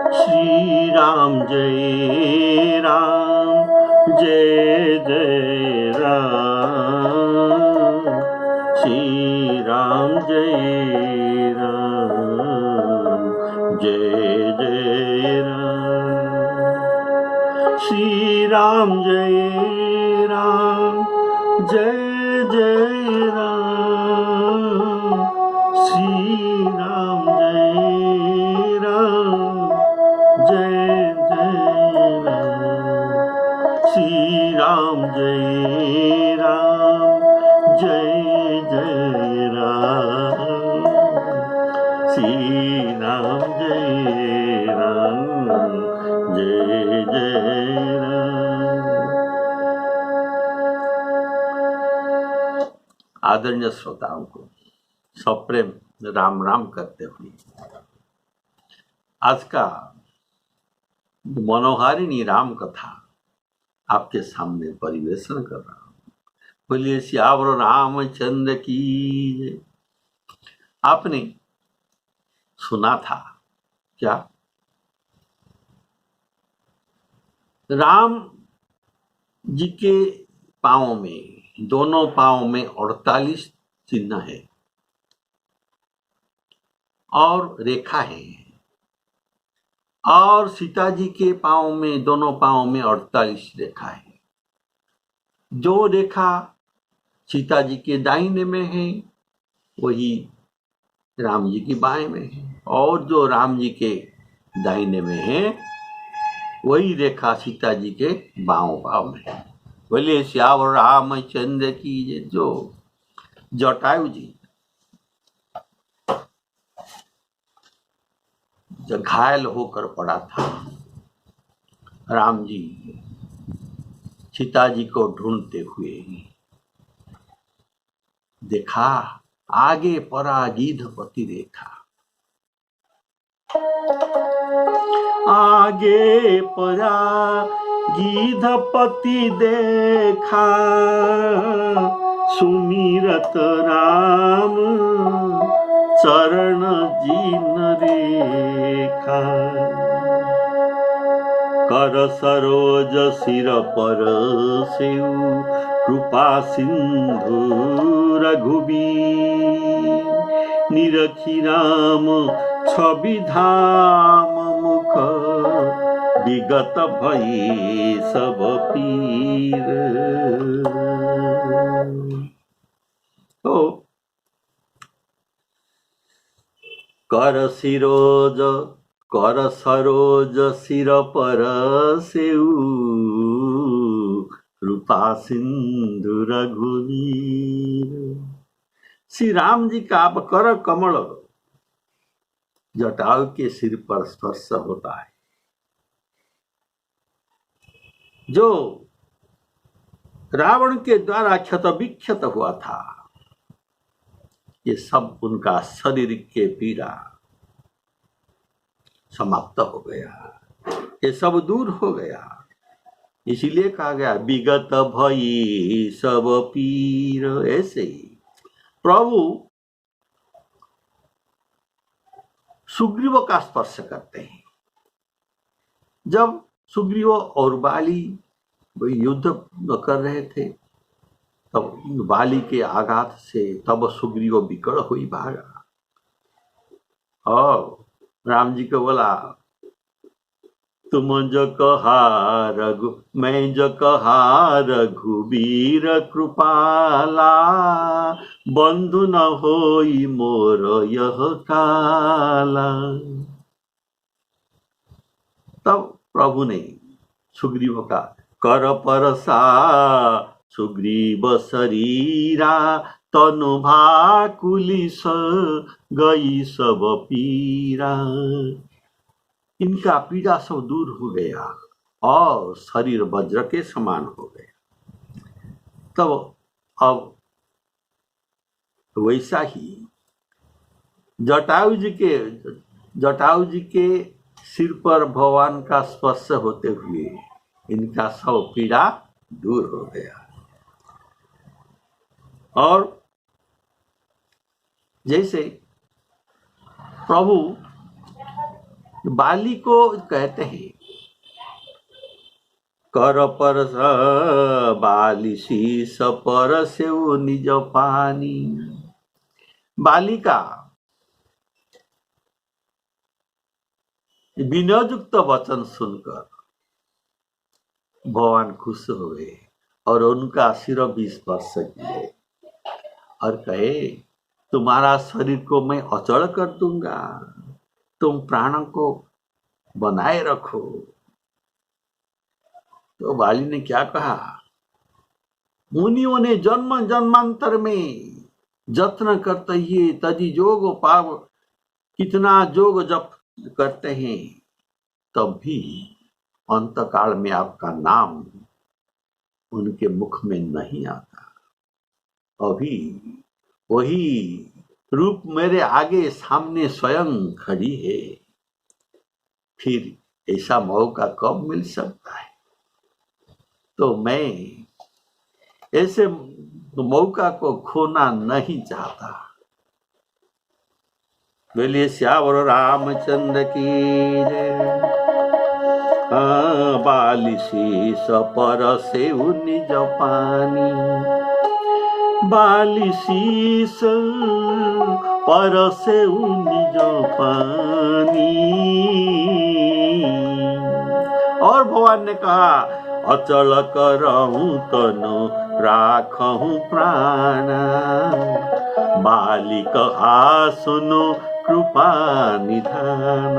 श्री राम जय राम, जय जय राम, श्री राम जय राम, जय जय राम, श्री राम जय राम, जय जय राम, श्री राम जय राम, जय जय राम, श्री राम जय राम, जय जय राम, श्री राम जय राम, जय जय राम। आदरणीय श्रोताओं को सप्रेम राम राम करते हुए आज का मनोहारिणी राम कथा आपके सामने परिवेशन कर रहा हूं। बोलिए सियावर रामचंद्र की जय। आपने सुना था क्या? राम जी के पांव में, दोनों पांव में 48 चिन्ह है और रेखा है, और सीता जी के पांव में, दोनों पांव में 48 रेखा है। जो रेखा सीता जी के दाहिने में है वही राम जी की बाएं में है, और जो राम जी के दाहिने में है वही रेखा सीता जी के बाओं पांव में है। बोलिए श्यावर रामचंद्र की जय। जो जटायु जी जो घायल होकर पड़ा था, राम जी सीता जी को ढूंढते हुए देखा आगे परागीधपति रेखा, आगे परागीधपति देखा, सुमिरत राम चरण जिन रेखा, कर सरोज सिर पर सेउ कृपा सिंधु रघुबीर, निरखी राम छवि धाम मुख, विगत भई सब पीर। तो कर सरोज सिर पर सेउ कृपा सिंधु रघुवीर। श्री राम जी का अब कर कमल जटायु के सिर पर स्पर्श होता है। जो रावण के द्वारा क्षत विक्षत हुआ था, ये सब उनका शरीर के पीड़ा समाप्त हो गया, ये सब दूर हो गया। इसीलिए कहा गया विगत भई सब पीर। ऐसे ही प्रभु सुग्रीव का स्पर्श करते हैं। जब सुग्रीव और बाली युद्ध कर रहे थे, तब बाली के आघात से तब सुग्रीव विकल हुई भागा, और राम जी को बोला तुम जो कहा रघु, मैं जो कहा रघुबीर कृपाला, बंधु न होई मोर यह काला। तब प्रभु ने सुग्रीव का कर परसा सुग्रीव शरीरा, तनु भाकुलिस गई सब पीरा। इनका पीड़ा सब दूर हो गया और शरीर वज्र के समान हो गया। तब अब वैसा ही जटायु जी के सिर पर भगवान का स्पर्श होते हुए इनका सब पीड़ा दूर हो गया। और जैसे प्रभु बाली को कहते हैं कर परस बाली शीस परसे निज पानी। बाली का विनययुक्त वचन सुनकर भगवान खुश हुए और उनका सिर भी स्पर्श किए और कहे तुम्हारा शरीर को मैं अचल कर दूंगा, तुम प्राणों को बनाए रखो। तो बाली ने क्या कहा, मुनियों ने जन्म जन्मांतर में जत्न करते ही तजी जोग पाव कितना जोग जप करते हैं, तब भी अंतकाल में आपका नाम उनके मुख में नहीं आता। अभी वही रूप मेरे आगे सामने स्वयं खड़ी है, फिर ऐसा मौका कब मिल सकता है? तो मैं ऐसे मौका को खोना नहीं चाहता। बोलिए श्यावर रामचंद्र की जय। बाली शीस परसे निज पानी, बाली शीस परसे निज पानी। और भगवान ने कहा अचल करहूं तनु राखहूं प्राण, बाली कहा सुनो कृपा निधान।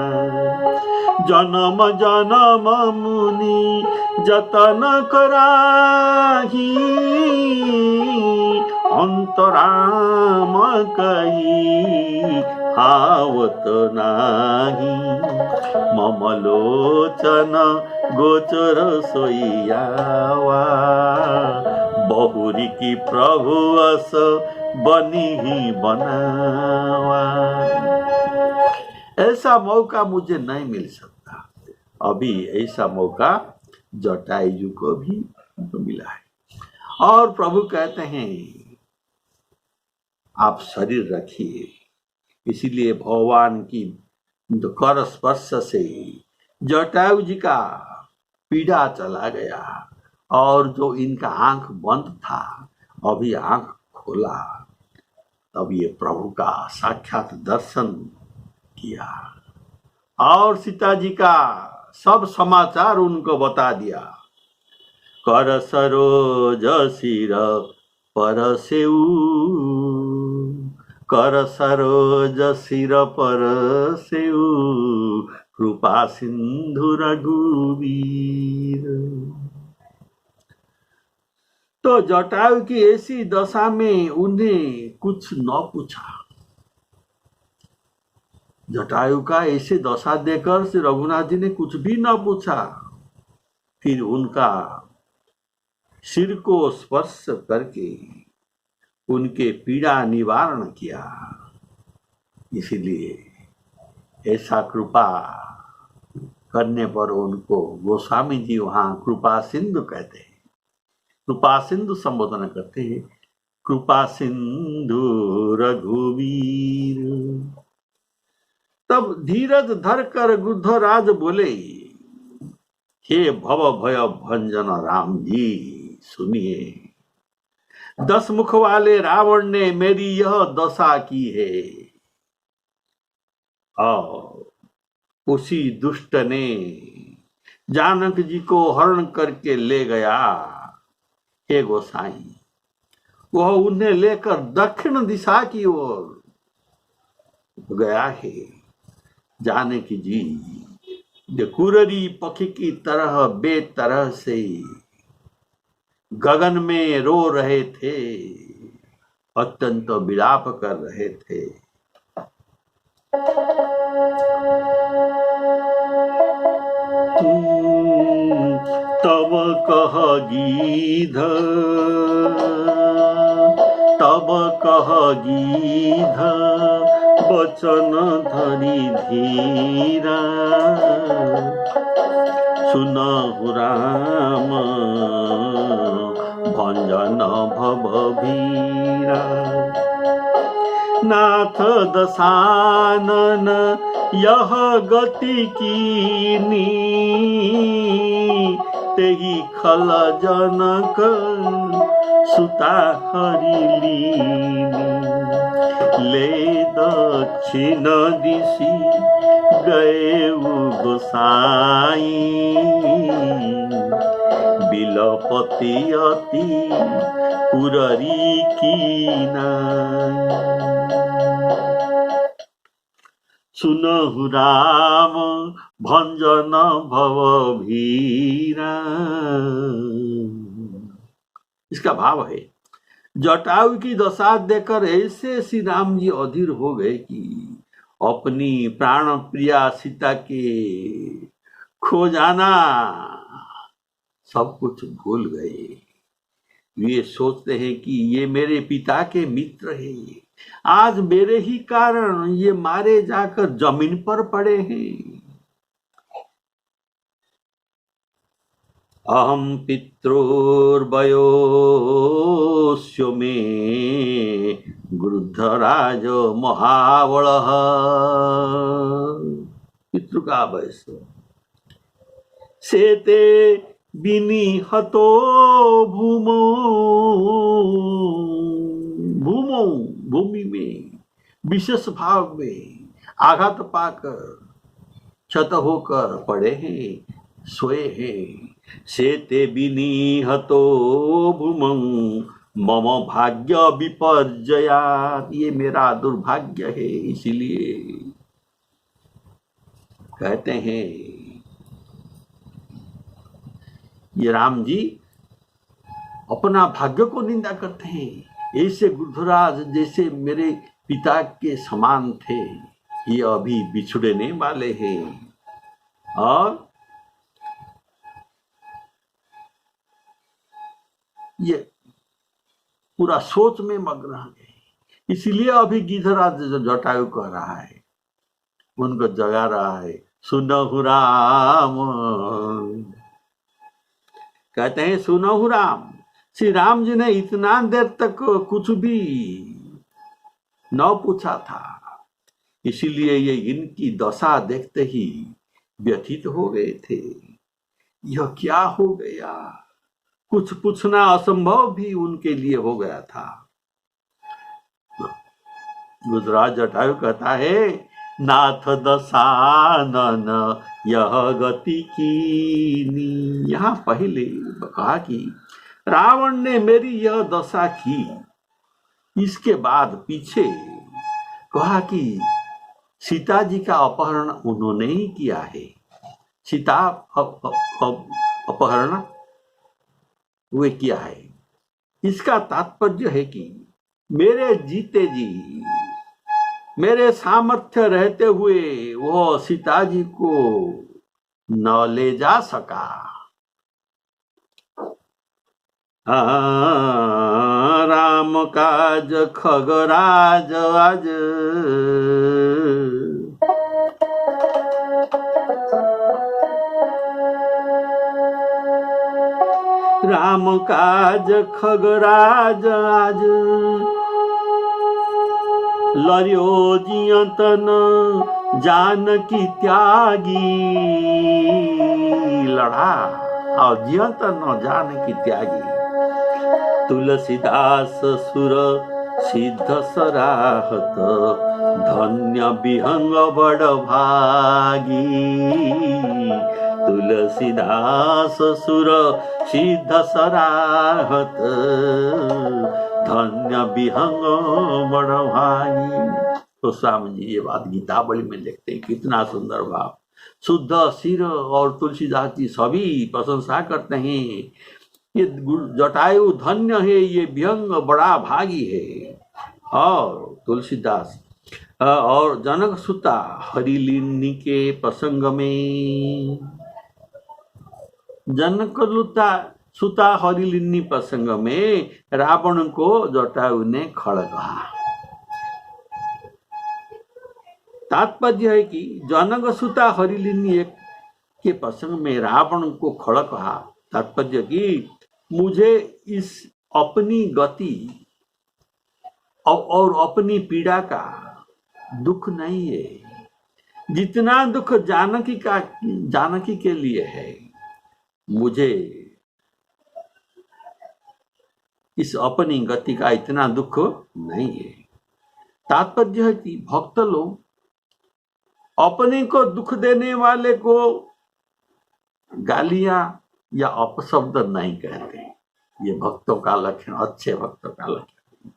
जन्म जन्म मुनि जतन कराही, अंतराम कही आवत नाही। मम लोचन गोचर सोइयावा, बहुरी की प्रभु अस बनी ही बनावा। ऐसा मौका मुझे नहीं मिल सकता। अभी ऐसा मौका जटायु को भी मिला है। और प्रभु कहते हैं आप शरीर रखिए। इसीलिए भगवान की कर स्पर्श से जटायु जी का पीड़ा चला गया और जो इनका आंख बंद था अभी आंख खोला, तब ये प्रभु का साक्षात दर्शन किया और सीता जी का सब समाचार उनको बता दिया। कर सरोज सिर परसेऊ, कर सरोज सिर परसेऊ, कृपा सिंधु रघुवीर। तो जटायु की ऐसी दशा में उन्हें कुछ न पूछा। जटायु का ऐसे दशा देकर श्री रघुनाथ जी ने कुछ भी न पूछा, फिर उनका सिर को स्पर्श करके उनके पीड़ा निवारण किया। इसलिए ऐसा कृपा करने पर उनको गोस्वामी जी वहां कृपा सिंधु कहते हैं, कृपा सिंधु संबोधन करते हैं, कृपा सिंधु रघुवीर। तब धीरज धर कर गृद्धराज बोले, हे भव भय भंजन राम जी सुनिए, 10 मुख वाले रावण ने मेरी यह दशा की है और उसी दुष्ट ने जानक जी को हरण करके ले गया। हे गोसाई, वह उन्हें लेकर दक्षिण दिशा की ओर गया है। जानकी जी कुररी पक्षी की तरह बेतरह से गगन में रो रहे थे, अत्यंत विलाप कर रहे थे। तब कह गीध, तब कह गीध बचन धरी धीरा, सुनहु राम भंजन भवभीरा। नाथ दशानन यह गति कीनी तेहि खल जनक सुता हरिलीनी ले दक्षिण दिशि गए गोसाई बिलपति अति पुररी कीना सुनहु राम भंजन भव भीरा। इसका भाव है, जटायु की दशा देखकर ऐसे श्री राम जी अधीर हो गए कि अपनी प्राण प्रिया सीता के खो जाना सब कुछ भूल गए। ये सोचते हैं कि ये मेरे पिता के मित्र हैं, आज मेरे ही कारण ये मारे जाकर जमीन पर पड़े हैं। अहम पितृर्वयोस्यो मे गृद्धराज महाबल। पितृ का वयस सेते विनिहतो भूमो भूमो भूमि में विशेष भाव में आघात पाकर क्षत होकर पड़े हैं, सोए हैं। सेते विनिहतो भूमं मम भाग्य विपर्जयात्, ये मेरा दुर्भाग्य है। इसीलिए कहते हैं ये राम जी अपना भाग्य को निंदा करते हैं। ऐसे गृद्धराज जैसे मेरे पिता के समान थे, ये अभी बिछुड़ने वाले हैं और ये पूरा सोच में मग्न है। इसीलिए अभी गिद्धराज जटायु कह रहा है, उनको जगा रहा है, सुनहु राम। कहते हैं सुनहु राम, श्री राम जी ने इतना देर तक कुछ भी न पूछा था, इसीलिए ये इनकी दशा देखते ही व्यथित हो गए थे। यह क्या हो गया, कुछ पूछना असंभव भी उनके लिए हो गया था। गुजरात जटायु कहता है, नाथ दशानन यह गति कीनी। यहाँ पहले कहा कि रावण ने मेरी यह दशा की, इसके बाद पीछे कहा कि सीता जी का अपहरण उन्होंने ही किया है। सीता अपहरण वे किया है। इसका तात्पर्य है कि मेरे जीते जी, मेरे सामर्थ्य रहते हुए वो सीता जी को न ले जा सका। राम काज खगराज आज राम काज खगराज आज लर्यो जियतन जानकी त्यागी। लड़ा और जियतन जानकी त्यागी। तुलसीदास सुर सिद्ध सराहत धन्य विहंग बड़ भागी। तुलसीदास सुर सिद्ध सराहत धन्य विहंग बड़ भागी। तो स्वामी जी ये बात गीतावली में लिखते हैं, कितना सुंदर भाव। शुद्ध सिर और तुलसीदास जी सभी प्रशंसा करते हैं, ये जटायु धन्य है, ये विहंग बड़ा भागी है। और तुलसीदास और जनक सुता हरिलीनी के प्रसंग में, जनक सुता हरिलीनी प्रसंग में रावण को जटायु ने खड़ कहा। तात्पर्य है कि जनक सुता हरिलीनी के प्रसंग में रावण को खड़ कहा। तात्पर्य कि मुझे इस अपनी गति और अपनी पीड़ा का दुख नहीं है। जितना दुख जानकी के लिए है, मुझे इस अपनी गति का इतना दुख नहीं है। तात्पर्य है कि भक्त लोग अपने को दुख देने वाले को गालियां या अपशब्द नहीं कहते। ये भक्तों का लक्षण, अच्छे भक्तों का लक्षण।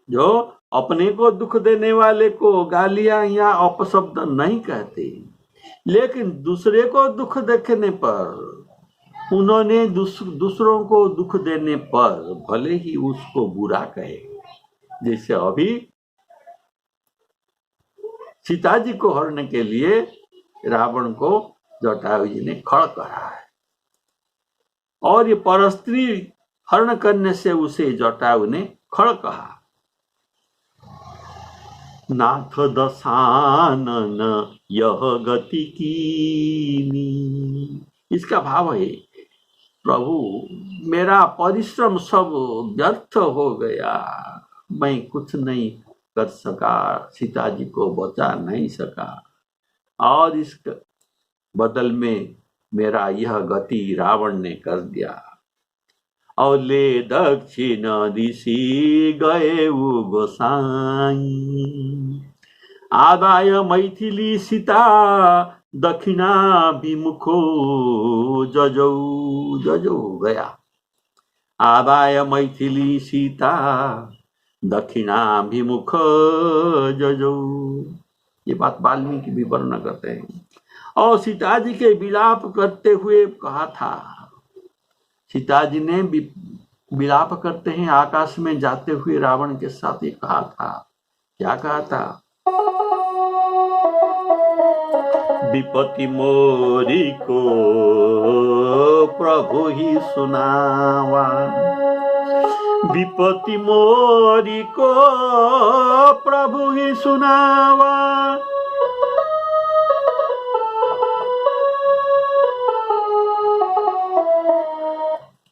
जो अपने को दुख देने वाले को गालियां या अपशब्द नहीं कहते, लेकिन दूसरे को दुख देखने पर, उन्होंने दूसरों को दुख देने पर भले ही उसको बुरा कहे। जैसे अभी सीता जी को हरने के लिए रावण को जटायु जी ने खड़ करा है, और ये परस्त्री हरण करने से उसे जटायु ने खड़ कहा। नाथ दशानन यह गति कीनी। इसका भाव है, प्रभु मेरा परिश्रम सब व्यर्थ हो गया, मैं कुछ नहीं कर सका, सीता जी को बचा नहीं सका, और इस बदल में मेरा यह गति रावण ने कर दिया। और ले दक्षिण दिशि गए गोसाई, आदाय मैथिली सीता दक्षिणाभिमुखो जजौ जजौ गया। आदाय मैथिली सीता दक्षिणाभिमुख जजौ। ये बात वाल्मीकि भी वर्णन करते हैं। और सीता जी के विलाप करते हुए कहा था, सीता जी ने विलाप करते हैं आकाश में जाते हुए रावण के साथ ये कहा था। क्या कहा था? विपत्ति मोरी को प्रभु ही सुनावा, विपत्ति मोरी को प्रभु ही सुनावा।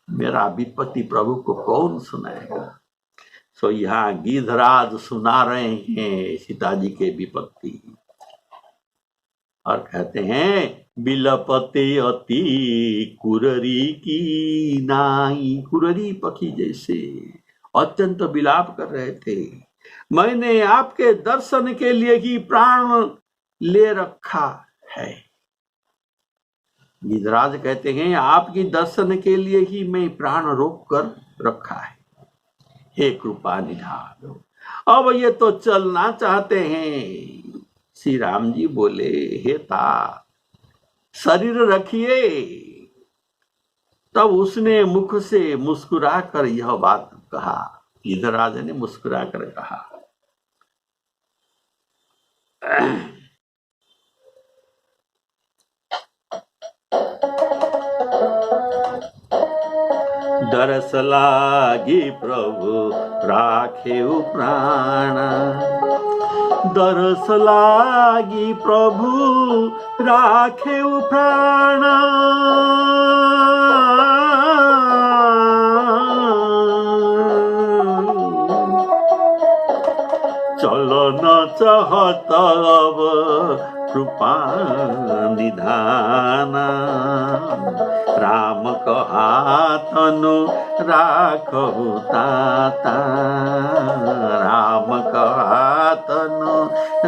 मेरा विपत्ति प्रभु को कौन सुनाएगा? सो यहाँ गिधराज सुना रहे हैं सीता जी के विपत्ति, और कहते हैं बिलपते अति कुररी की नाई। कुररी पक्षी जैसे अत्यंत विलाप कर रहे थे, मैंने आपके दर्शन के लिए ही प्राण ले रखा है। गिधराज कहते हैं आपकी दर्शन के लिए ही मैं प्राण रोक कर रखा है, हे कृपा निधान। अब ये तो चलना चाहते हैं। श्री राम जी बोले, हे ता शरीर रखिए। तब उसने मुख से मुस्कुरा कर यह बात कहा। गिधराज ने मुस्कुरा कर कहा, दरस लागी प्रभु राखे प्राण, दरस लागी प्रभु राखे प्राण। चलो न चाहत अब कृपा निधान, राम कहा तनु राखहु ताता, राम कहा तनु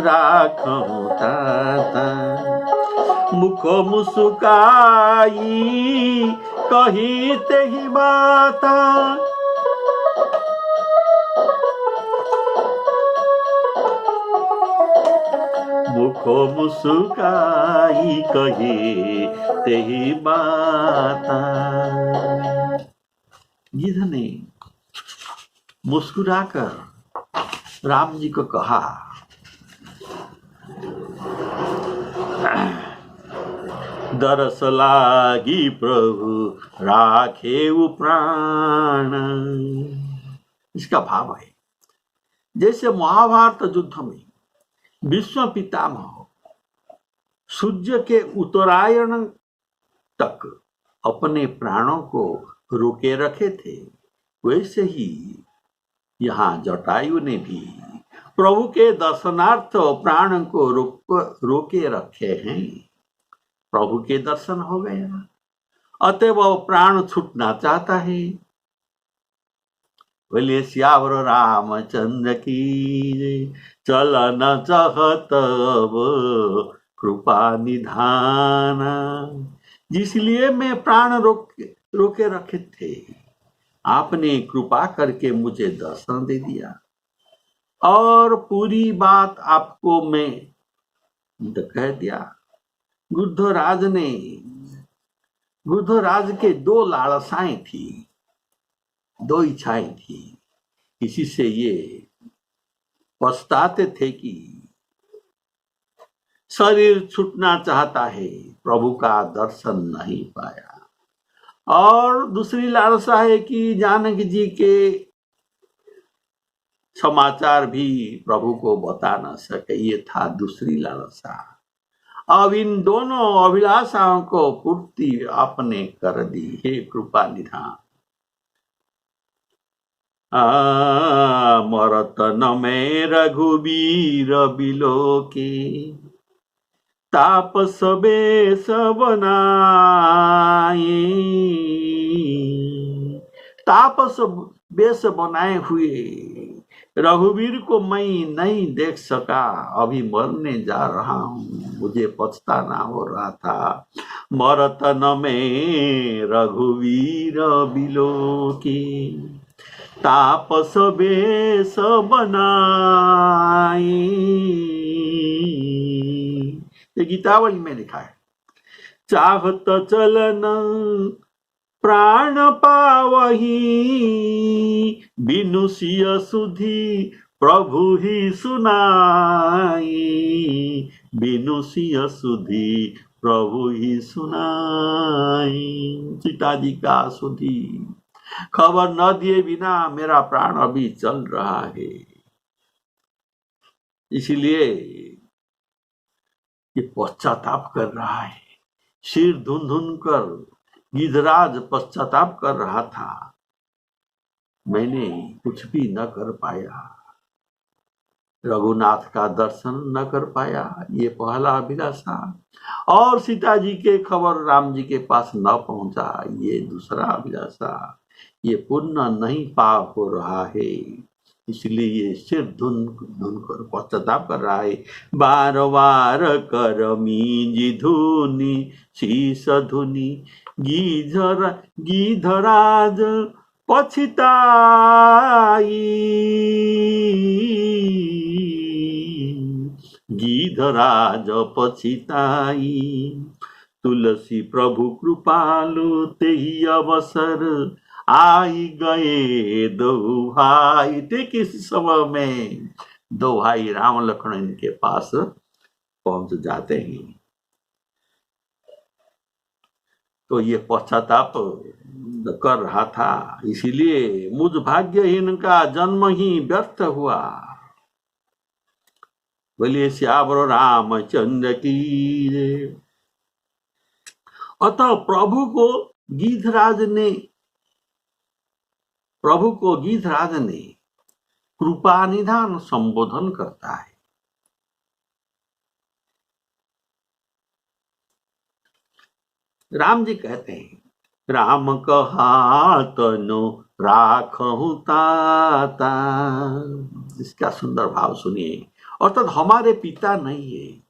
राखहु ताता। मुख मुस्काई कही तेहि बाता, मुख मुस्काई कही तेहि बाता। गिद्ध ने मुस्कुराकर राम जी को कहा, दरस लागी प्रभु राखे प्राण। इसका भाव है, जैसे महाभारत युद्ध में विश्व पितामह सूर्य के उत्तरायण तक अपने प्राणों को रोके रखे थे, वैसे ही यहाँ जटायु ने भी प्रभु के दर्शनार्थ प्राण को रोके रखे हैं। प्रभु के दर्शन हो गया, अतः वह प्राण छूटना चाहता है। बोलिए श्यावर रामचंद्र की जय। चलन चाहत अब कृपा निधान, जिसलिए मैं प्राण रोके रखे थे, आपने कृपा करके मुझे दर्शन दे दिया और पूरी बात आपको मैं कह दिया। गुर्धराज के दो लालसाएं थी, दो इच्छाएं थी। इसी से ये पछताते थे कि शरीर छूटना चाहता है, प्रभु का दर्शन नहीं पाया। और दूसरी लालसा है कि जानकी जी के समाचार भी प्रभु को बता न सके, ये था दूसरी लालसा। अब इन दोनों अभिलाषाओं को पूर्ति आपने कर दी, हे कृपा निधान। मरत न में रघुबीर बिलोके, तापस बेश बनाए। तापस बेश बनाए हुए रघुवीर को मैं नहीं देख सका, अभी मरने जा रहा हूं, मुझे पछताना हो रहा था। मरत न में रघुवीर बिलोके, तापस बेश बनाए। ये गीतावली में लिखा है। चाहत चलन प्राण पावही, बिनु सिय सुधी प्रभु ही सुनाई। बिनु सिय सुधी प्रभु ही सुनाई। सीता जी का सुधी खबर न दिए बिना मेरा प्राण अभी चल रहा है। इसलिए ये पश्चाताप कर रहा है, सिर धुन धुन कर गिधराज पश्चाताप कर रहा था, मैंने कुछ भी न कर पाया, रघुनाथ का दर्शन न कर पाया, ये पहला अभिलाषा। और सीता जी के खबर राम जी के पास न पहुंचा, ये दूसरा अभिलाषा। ये पूर्ण नहीं पा हो रहा है, इसलिए ये सिर धुन धुन कर पश्चाताप कर रहा है। बार बार करमी धुनी शीस धुनी, गीधराज पछिताई। गीधराज पछिताई, तुलसी प्रभु कृपालु तेहि अवसर आई गए दो भाई। ठीक इस समय में दो भाई राम लक्ष्मण इनके पास पहुंच जाते हैं। तो ये पश्चाताप कर रहा था, इसीलिए मुझ भाग्यहीन का जन्म ही व्यर्थ हुआ। बोलिए श्यावर रामचंद्र की जय। अतः प्रभु को गीधराज ने कृपा निधान संबोधन करता है। राम जी कहते हैं, राम कहा तनु राखहु ताता। इसका सुंदर भाव सुनिए। अर्थात हमारे पिता नहीं है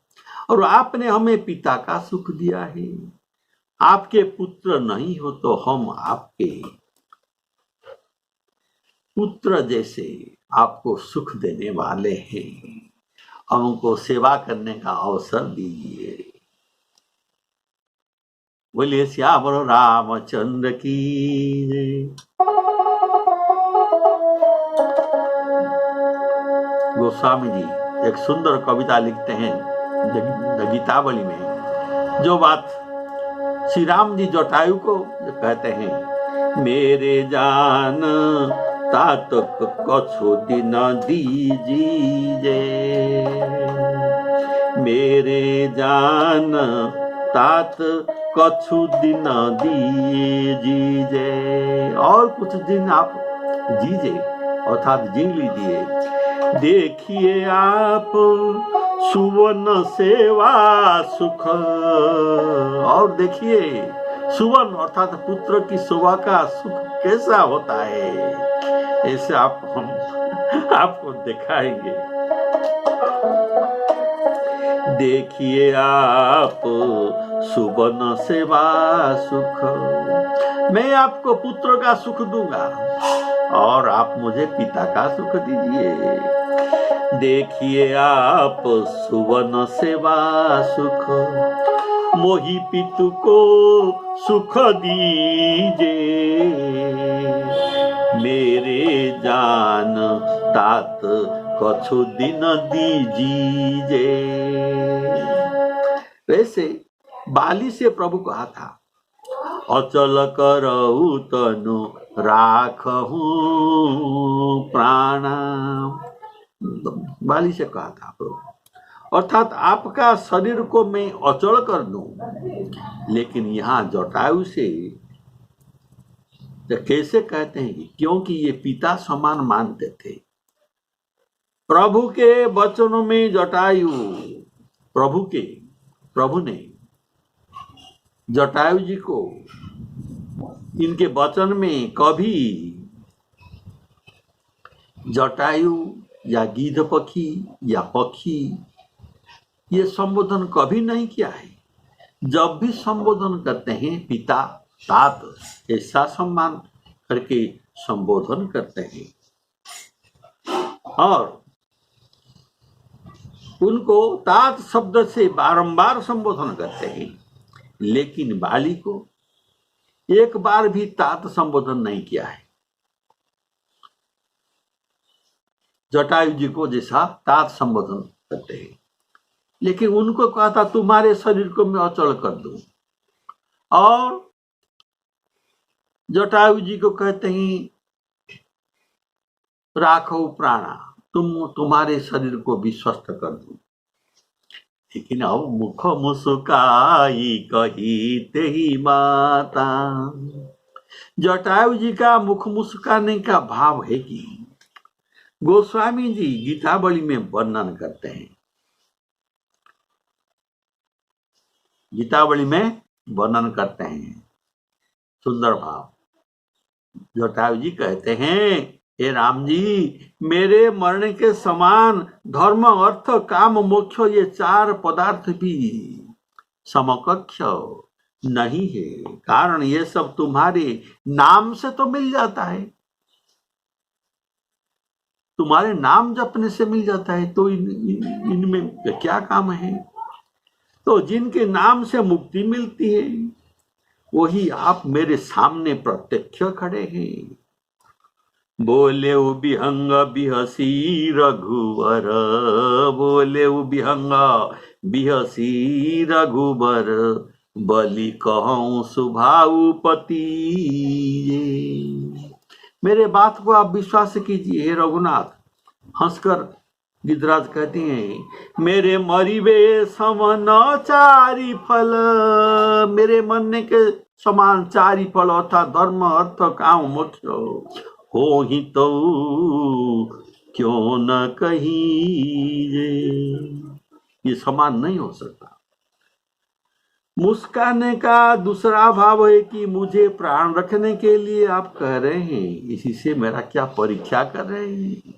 और आपने हमें पिता का सुख दिया है। आपके पुत्र नहीं हो तो हम आपके पुत्र जैसे आपको सुख देने वाले हैं, हमको सेवा करने का अवसर दीजिए। बोलिए श्यावर रामचंद्र की जय। गोस्वामी जी एक सुंदर कविता लिखते हैं गीतावली में, जो बात श्री राम जी जटायु को कहते हैं, मेरे जान तात कछु दिन दीजिए, मेरे जान तात कछु दिन दीजिए, और कुछ दिन आप जीजिए अर्थात जी लीजिए। देखिए आप सुवर्ण सेवा सुख। और देखिए सुवर्ण अर्थात पुत्र की सेवा का सुख कैसा होता है, ऐसे आपको दिखाएंगे। देखिए आप सुवर्ण सेवा सुख, मैं आपको पुत्र का सुख दूंगा और आप मुझे पिता का सुख दीजिए। देखिए आप सुवर्ण सेवा सुख, मोहि पितु को सुख दीजिए। मेरे जान तात कछु दिन दीजिए। वैसे बाली से प्रभु कहा था, अचल करऊ तनु राखहू प्राण। बाली से कहा था प्रभु, अर्थात आपका शरीर को मैं अचल कर दूं। लेकिन यहाँ जटायु से तो कैसे कहते हैं, क्योंकि ये पिता समान मानते थे। प्रभु के वचनों में जटायु, प्रभु ने जटायु जी को इनके वचन में कभी जटायु या गिद्ध पक्षी या पक्षी ये संबोधन कभी नहीं किया है। जब भी संबोधन करते हैं पिता तात ऐसा सम्मान करके संबोधन करते हैं और उनको तात शब्द से बारंबार संबोधन करते हैं। लेकिन बाली को एक बार भी तात संबोधन नहीं किया है। जटायु जी को जैसा तात संबोधन करते हैं, लेकिन उनको कहा था तुम्हारे शरीर को मैं अचल कर दूं। और जटायु जी को कहते हैं राखो प्राणा, तुम्हारे शरीर को भी स्वस्थ कर दूं। लेकिन अब मुख मुस्काई कही ते ही माता। जटायु जी का मुख मुस्काने का भाव है कि गोस्वामी जी गीतावली में वर्णन करते हैं। गीतावली में वर्णन करते हैं सुंदर भाव। जटायु जी कहते हैं, हे राम जी, मेरे मरने के समान धर्म अर्थ काम मोक्ष ये चार पदार्थ भी समकक्ष नहीं है। कारण ये सब तुम्हारे नाम से तो मिल जाता है, तुम्हारे नाम जपने से मिल जाता है, तो इनमें क्या काम है। तो जिनके नाम से मुक्ति मिलती है वही आप मेरे सामने प्रत्यक्ष खड़े हैं। बोले बिहंग बिहसी रघुवर, बोले बिहंग बिहसी रघुवर, बलि कहूं सुभाउपति। मेरे बात को आप विश्वास कीजिए हे रघुनाथ। हंसकर गिद्धराज कहते हैं, मेरे मरिबे समन चारि फल, मेरे मरने के समान चारि फल अर्थात धर्म अर्थ काम मोक्ष हो ही तो क्यों न कहिए। ये समान नहीं हो सकता। मुस्काने का दूसरा भाव है कि मुझे प्राण रखने के लिए आप कह रहे हैं, इसी से मेरा क्या परीक्षा कर रहे हैं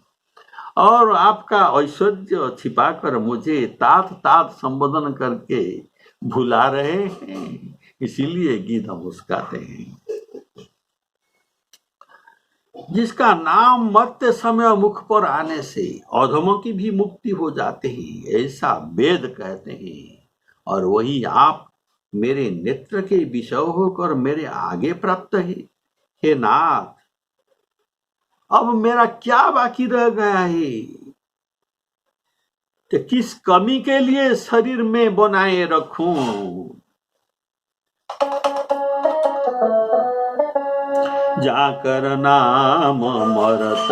और आपका ऐश्वर्य छिपाकर मुझे तात तात संबोधन करके भुला रहे हैं, इसीलिए गिद्ध मुस्काते हैं। जिसका नाम मरते समय मुख पर आने से अधमों की भी मुक्ति हो जाती है, ऐसा वेद कहते हैं। और वही आप मेरे नेत्र के विषय होकर मेरे आगे प्राप्त है। हे नाथ, अब मेरा क्या बाकी रह गया है। तो किस कमी के लिए शरीर में बनाए रखूं। जाकर नाम मरत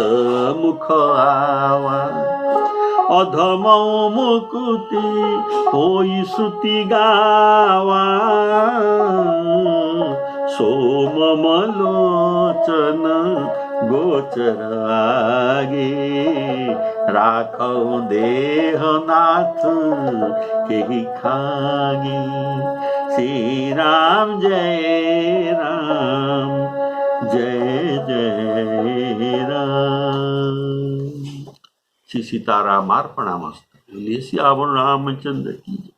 मुख आवा, अधम मुकुति होई श्रुति गावा। सोम मलोचन गोचर आगे राखौ देहनाथ केही खागे। श्री राम जय राम जय जय राम। श्री सीताराम अर्पणामस्तु। सियावर रामचंद्र की जय।